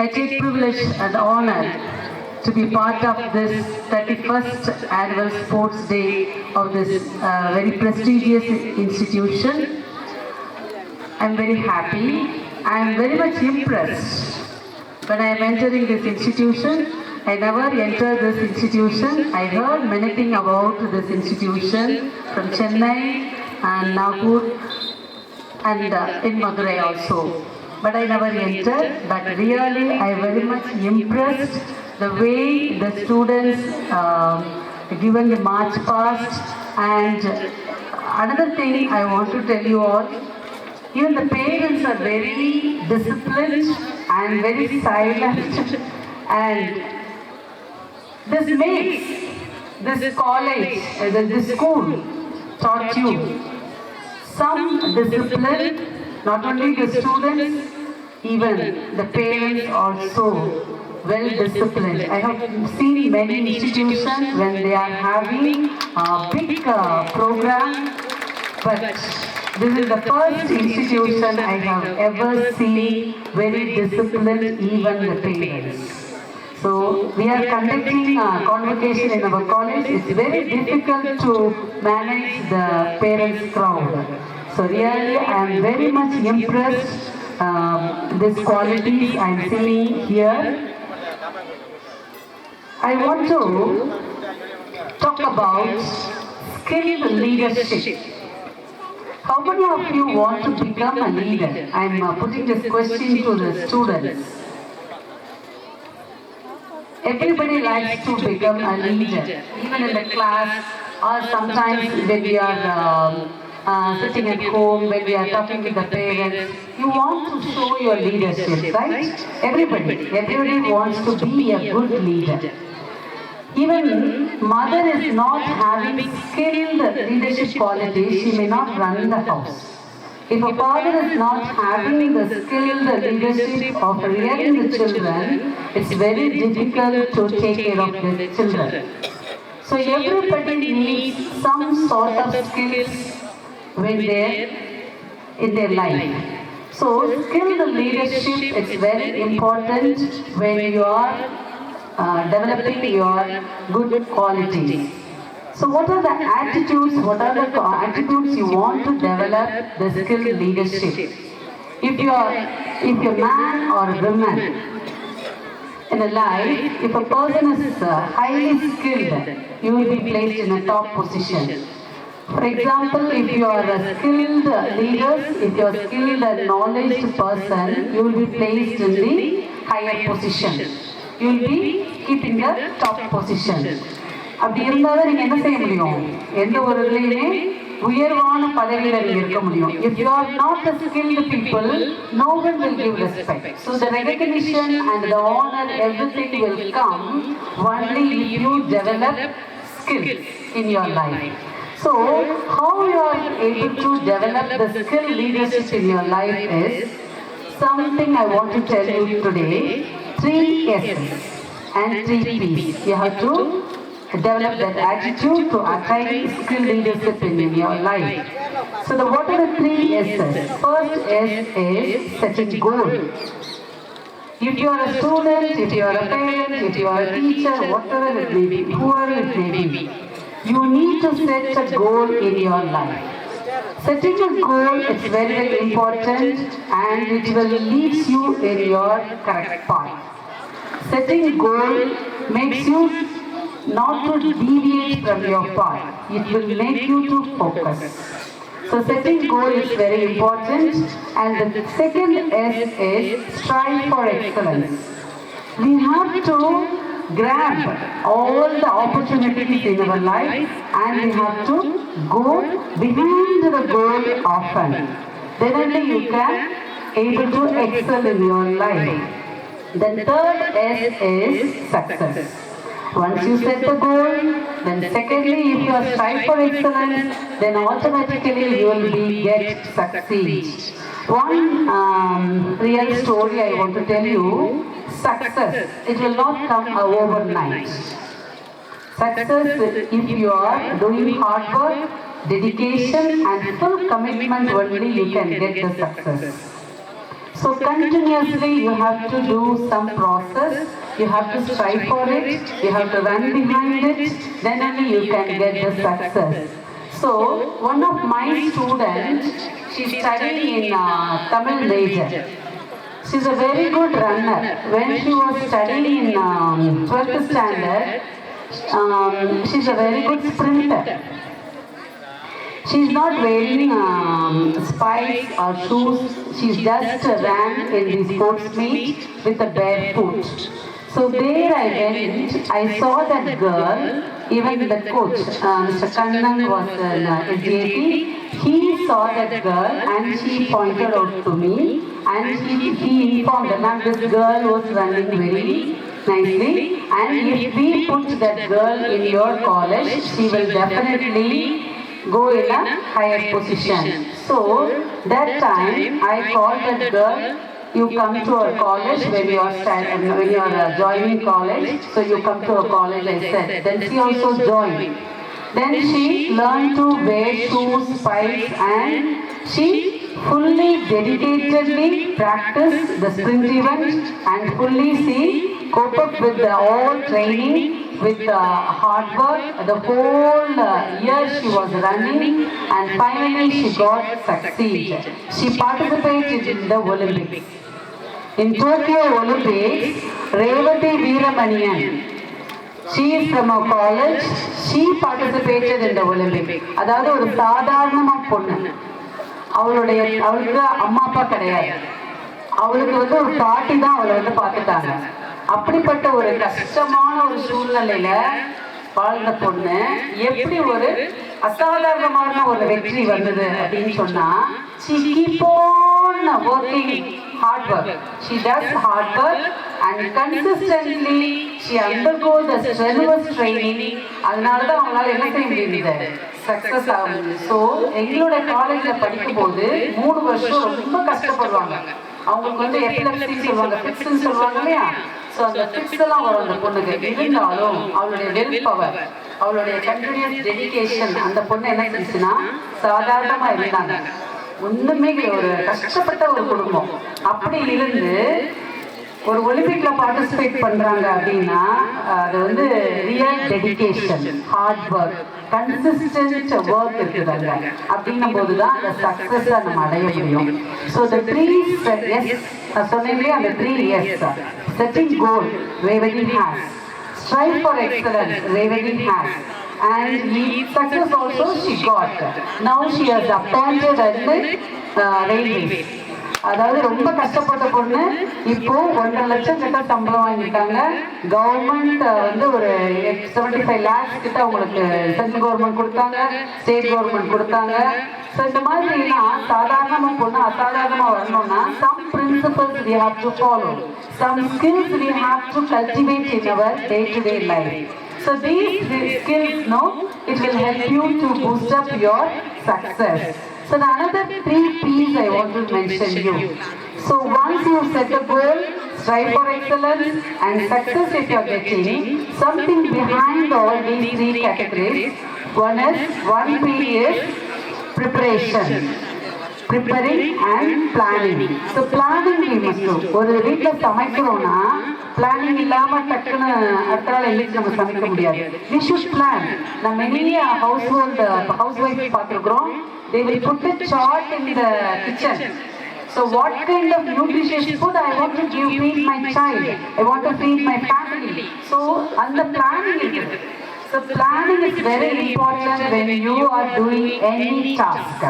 I take privilege and honor to be part of this 31st annual sports day of this very prestigious institution. I'm very happy. I'm very much impressed when I am entering this institution. I never entered this institution. I heard many things about this institution from Chennai and Nagpur and in Madurai also. But I never entered. But really, I very much impressed the way the students given the march past. And another thing I want to tell you all, even the parents are very disciplined and very silent, and this makes this college, this school taught you some discipline, not only the students, even the parents also well disciplined. I have seen many institutions when they are having a big program, but this is the first institution I have ever seen very disciplined, even the parents. So we are conducting a convocation in our college. It's very difficult to manage the parents crowd. So really I am very much impressed these qualities I am seeing here. I want to talk about skilled leadership. How many of you want to become a leader? I am putting this question to the students. Everybody likes to become a leader, even in the class, or sometimes when we are sitting at home, when we are talking with the parents. You want to show your leadership, right? Everybody wants to be a good leader. Even mother is not having skilled leadership qualities, she may not run the house. If a father is not having the skilled leadership of rearing the children, it's very difficult to take care of the children. So everybody needs some sort of skills when they're in their life. So skilled leadership is very important when you are developing your good qualities. So what are the attitudes, what are the attributes you want to develop the skilled leadership? If you're a man or a woman in a life, if a person is highly skilled, you will be placed in a top position. For example, if you are a skilled leader, if you are a skilled and knowledge person, you will be placed in the higher position. You will be keeping the top position. அப்படி இருந்தாலும் நீங்க என்ன செய்ய முடியும்? எந்த ஒரு இதுலயுமே உயர்வான பதவியில நீங்க இருக்க முடியும். If you are not a skilled people, no one will give respect. So the recognition and the honor, everything will come only if you develop skills in your life. So how you are able to develop the skill leadership in your life is something I want to tell you today. 3 S's and 3 P's. You have to develop that attitude to attain skill leadership in your life. So what are the 3 S's? First S is setting goal. If you are a student, if you are a parent, if you are a teacher, whatever it may be, whoever it may be, you need to set a goal in your life. Setting a goal is very, very important and it will lead you in your correct path. Setting goal makes you not to deviate from your path. It will make you to focus. So setting goal is very important. And the second S is strive for excellence. We have to grab all the opportunities in our life and we have to go behind the goal often. Then only you can able to excel in your life. The third S is success. Once you set the goal, then secondly, if you are strive for excellence, then automatically you will get succeed. One real story I want to tell you, success, it will not come overnight. Success, if you are doing hard work, dedication and full commitment only, you can get the success. So continuously you have to do some process, you have to strive for it, you have to run behind it, then only you can get the success. So one of my students, she studied in Tamil major. She's a very good runner. When she was studying in 12th standard, she's a very good sprinter. She's not wearing spikes or shoes. She's just ran in the sports meet with a bare foot. So there I went. I saw that girl. Even the coach, Mr. Kannan, was in SDAT. He saw that girl and she pointed out to me and he informed her that this girl was running very nicely, and if we put that girl in your college, she will definitely go in a higher position. So that time I called that girl. You come to our college when you are joining college. So you come to our college, I said. Then she also joined. Then she learned to wear shoes, spikes, and she fully dedicatedly practiced the sprint event and fully she cope up with the all training with hard work. The whole year she was running and finally she got succeed. She participated in the Olympics. In Tokyo Olympics, Revati Veeramanian, she is from a college, she participated in the Olympics. அதாவது ஒரு சாதாரணமா பொண்ணு, அவளுக்கு அம்மா அப்பா கிடையாது, அவளுக்கு ஒரு பாட்டி தான் அவளை பார்த்துட்டாங்க. அப்படிப்பட்ட ஒரு கஷ்டமான ஒரு சூழ்நிலையில வாழ்ந்த பொண்ணு எப்படி ஒரு அசாதாரணமான ஒரு வெற்றி வந்தது அப்படின்னு சொன்னா, she keep on working hard work. She does hard work and consistently she undergoes the strenuous training. அதனால தான் அவங்களால என்ன செய்ய முடியுது, சக்சஸ் ஆக முடியுது. ஸோ எங்களோட காலேஜ்ல படிக்கும் போது 3 வருஷம் ரொம்ப கஷ்டப்படுவாங்க. அவங்களுக்கு எபிலெப்சி சொல்லுவாங்க, ஃபிக்ஸ்ன்னு சொல்லுவாங்க இல்லையா. ஸோ அந்த ஃபிக்ஸ் எல்லாம் வரும் அந்த பொண்ணுக்கு. இருந்தாலும் அவளுடைய வெல் பவர், அவளுடைய கண்டினியூஸ் டெடிகேஷன், அந்த பொண்ணு என்ன செஞ்சுன்னா சாதாரணமா இருந்தாங்க. ஒண்ணுமே ஒரு கஷ்டப்பட்ட ஒரு குடும்பம். அப்படி இருந்து ஒரு ஒலிம்பிக்ல பார்ட்டிசிபேட் பண்றாங்க அப்படின்னா அது real dedication, hard work, consistent work இருக்குதாங்க. அப்படின்னும் போதுதான் அந்த சக்சஸ் நம்ம அடைய முடியும். ஸோ the 3 yes, சொன்னீங்களே அந்த 3 yes, setting goal, Revati has. Strive for excellence, Revati has. And success also she got. Now she has appointed at the railways. அதாவது ரொம்ப கஷ்டப்பட்ட பொண்ணு இப்போ 1.5 லட்சம் கிட்ட சம்பளம் வாங்கிட்டாங்க. கவர்மெண்ட் ஒரு 75 lakhs கிட்ட அவங்களுக்கு சென்ட்ரல் கவர்மெண்ட் கொடுத்தாங்க, ஸ்டேட் கவர்மெண்ட் கொடுத்தாங்க. ஸோ இந்த மாதிரிலாம் சாதாரணமாக பொண்ணு அசாதாரணமா வரணும்னா some principles we have to follow, some skills we have to cultivate in our day-to-day life. So these skills, it will help you to boost up your success. So the another 3 P's I want to mention you. So once you set a goal, strive for excellence and success if you are getting something behind all these 3 categories. One P is preparation, preparing and planning. So planning we must do. ஒரு வீட்ல சமைக்கிறோம்னா planning இல்லாம டக்குன்னு அடுத்த நாள் எழுதி நம்ம சமைக்க முடியாது. We should plan. நம்ம many housewife பார்த்திருக்கிறோம். They will put a chart in the kitchen. So what kind of nutritious food I want to feed my child, I want to feed my family. So and the planning is it. So planning is very important when you are doing any task.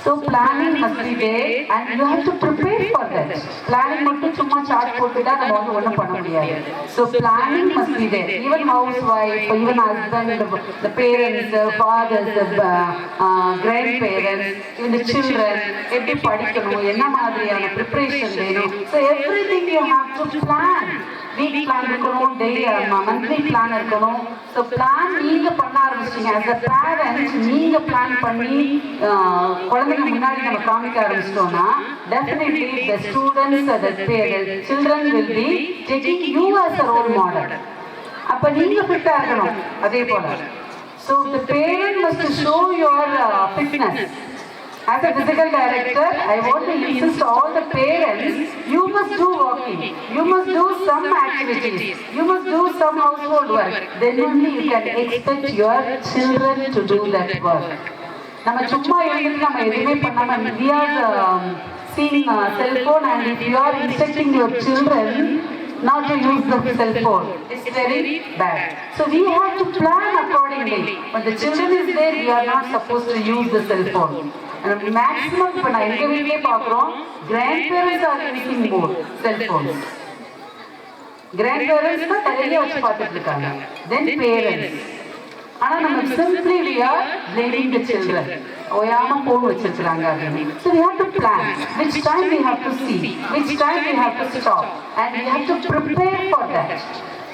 So planning must be there and you have to prepare for that. Planning மட்டும் சும்மா chart போட்டுட்டா நம்ம ஒண்ணும் பண்ண முடியாது. So planning must be there. Even housewife, even husband, the parents, the fathers, the grandparents, even the children, எப்படி படிக்கணும், என்ன மாதிரியான ப்ரிப்பரேஷன் வேணும். So everything you have to plan. Week plan இருக்கணும், டெய்லி மந்த்லி பிளான் இருக்கணும். ஸோ பிளான் நீங்க பண்ண ஆரம்பிச்சிட்டீங்க. as a parent நீங்க பிளான் பண்ணி குழந்தைங்க முன்னாடி நம்ம காமிக்க ஆரம்பிச்சிட்டோம்னா definitely the students, the children will be taking you as a role model. அப்ப நீங்க ஃபிட்டா இருக்கணும் அதே போல. So the parent must show your fitness. As a physical director, I want to insist all the parents, you must do walking, you must do some activities, you must do some household work. Then only you can expect your children to do that work. நம்ம சும்மா இருந்து நம்ம எதுவுமே பண்ணாம we are seeing cell phone, and if you are instructing your children not to use the cell phone, it's very bad. So we have to plan accordingly. When the children is there, we are not supposed to use the cell phone. And maximum இப்போ நான் எங்க வீட்லயே பார்க்குறோம், grandparents are using more cell phones. Grandparents தான் தலையில வச்சு பார்த்துட்டு இருக்காங்க. Then parents. ஆனா நம்ம simply we are blaming the children. ஓயாம போன் வச்சிருக்காங்க அப்படின்னு. So we have to plan which time we have to see, which time we have to stop, and we have to prepare for that.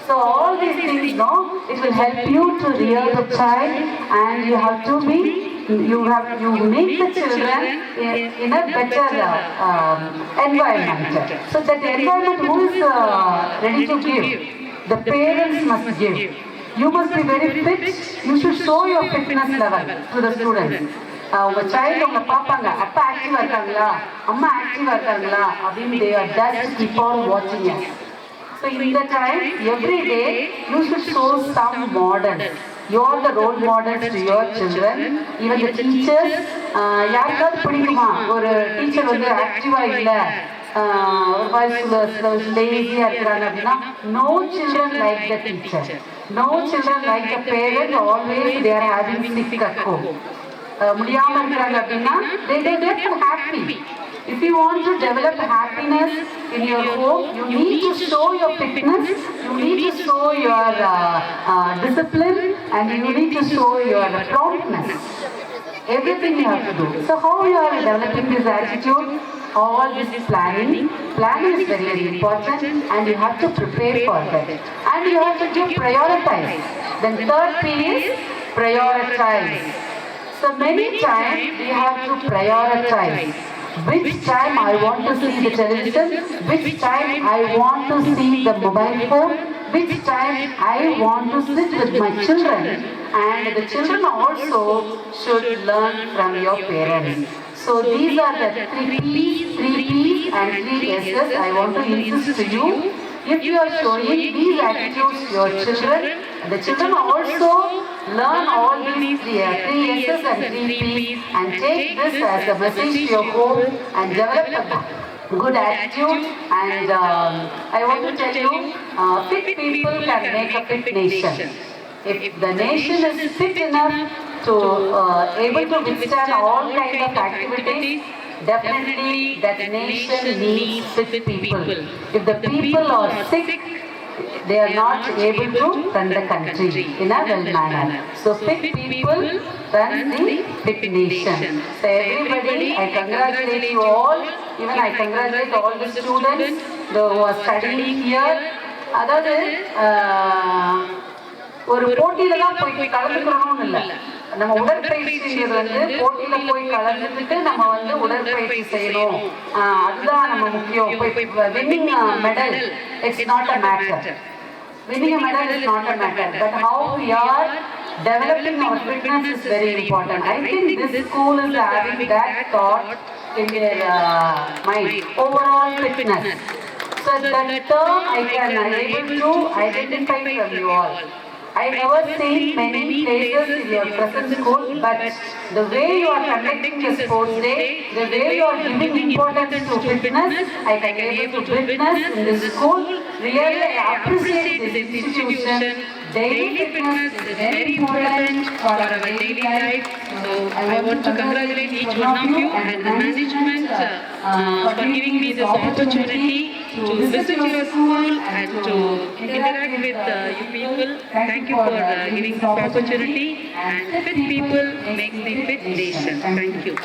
So all these things, no, it will help you to rear the child, and you have to be, you make the children in a better environment. So that environment, who is ready to give? The parents must give. You must be very fit. You should show your fitness level to the students. உங்க child உங்களை பார்ப்பாங்க, அப்பா ஆக்டிவா இருக்காங்களா, அம்மா ஆக்டிவா இருக்காங்களா அப்படின்னு they are just keep on watching us. So in the time, every day, you should show some models. You are the role models to your children. Even the teachers, யாருக்காவது பிடிக்குமா ஒரு டீச்சர் வந்து ஆக்டிவா இல்லை, ஒரு மாதிரி லேசியா இருக்கிறாங்க அப்படின்னா, no children like the teacher, no children like the parent. Always they are having sick at home. முடியாம இருக்கிறாங்க அப்படின்னா they get happy. If you want to develop happiness in your home, you need to show your fitness, you need to show your discipline, and you need to show your promptness. Everything you have to do. So how you are developing this attitude? All this planning is very, very important, and you have to prepare for that, and you have to give prioritize. Then third P is prioritize. So many times we have to prioritize. Which time I want to see the television, which time I want to see the mobile phone, which time I want to sit with my children. And the children also should learn from your parents. So these are the 3 P's and 3 S's I want to insist to you. If you are showing these attitudes to your children, the children also learn all these 3 S's and 3 P's, and take this as a message to your home and develop a good attitude. And I want to tell you, fit people can make a fit nation. If the nation is fit enough to able to withstand all kinds of activities, definitely that nation needs fit people. If the people are sick, they are not able to run the country in a well manner. So fit people run the fit nation. So everybody, I congratulate you all. Even I congratulate all the students who are studying here. அதாவது ஒரு போட்டியில தான் போய் கலந்துக்கணும்னு இல்லை. நம்ம உடற்பயிற்சிங்கிறது வந்து போட்டியில போய் கலந்துக்கிட்டு நம்ம வந்து உடற்பயிற்சி செய்யணும், அதுதான் நம்ம முக்கியம். winning a medal, it's not a matter. Winning a medal is not a matter, but how we are developing our fitness is very important. I think this school is having that thought in their mind, overall fitness. So that term I can able to identify from you all. I never seen many places in your present school, but the way you are conducting the sports day, the way you are giving importance to fitness, I can able to witness in this school. Really, I appreciate this institution. Daily fitness is very important for our daily life. So I want to congratulate each one of you and the management for giving me this opportunity to visit your school and to interact with you people. Thank you for giving this opportunity. And fit people make the fit nation. Thank you.